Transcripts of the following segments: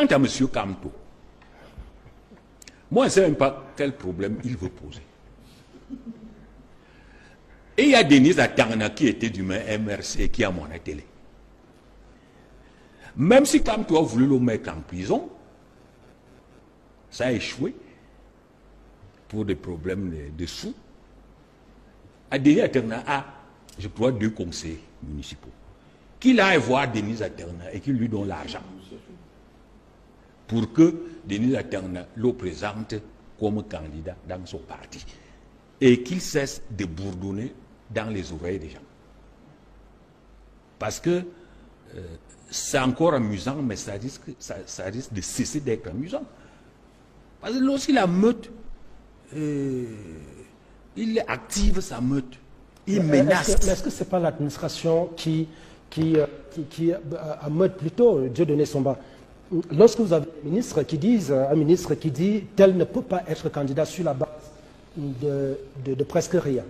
Quant à M. Kamto, moi, je ne sais même pas quel problème il veut poser. Et il y a Denise Atangana qui était du MRC qui a mon télé. Même si Kamto a voulu le mettre en prison, ça a échoué pour des problèmes de sous. Denise Atangana a, je crois, 2 conseillers municipaux. Qu'il aille voir Denise Atangana et qu'il lui donne l'argent pour que Denise Atangana le présente comme candidat dans son parti et qu'il cesse de bourdonner dans les oreilles des gens. Parce que c'est encore amusant, mais ça risque de cesser d'être amusant. Parce que lorsqu'il a meute, il active sa meute, il menace. Est-ce que ce n'est pas l'administration qui meute plutôt Dieudonné Somba? Lorsque vous avez un ministre qui dit tel ne peut pas être candidat sur la base de presque rien.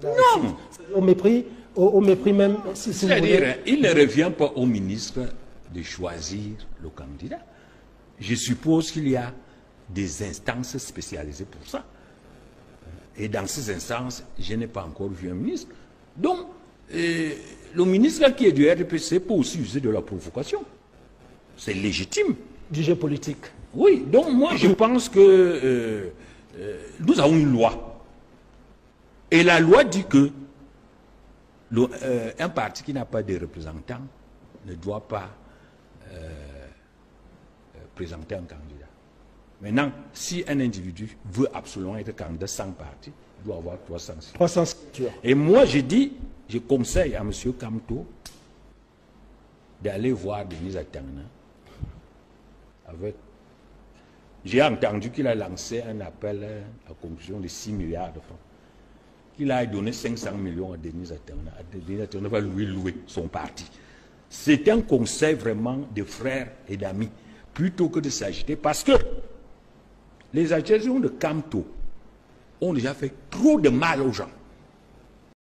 Non. Au mépris même. C'est-à-dire, il ne revient pas au ministre de choisir le candidat. Je suppose qu'il y a des instances spécialisées pour ça. Et dans ces instances, je n'ai pas encore vu un ministre. Donc, le ministre qui est du RDPC peut aussi user de la provocation. C'est légitime. Du jeu politique. Oui, donc moi je pense que nous avons une loi. Et la loi dit que un parti qui n'a pas de représentants ne doit pas présenter un candidat. Maintenant, si un individu veut absolument être candidat sans parti, il doit avoir 300 signatures. Et moi je dis, je conseille à M. Kamto d'aller voir Denise Atangana. J'ai entendu qu'il a lancé un appel à conclusion de 6 milliards de francs. Qu'il a donné 500 millions à Denise Atangana. Denise Atangana va lui louer son parti. C'est un conseil vraiment de frères et d'amis, plutôt que de s'agiter, parce que les agitations de Kamto ont déjà fait trop de mal aux gens.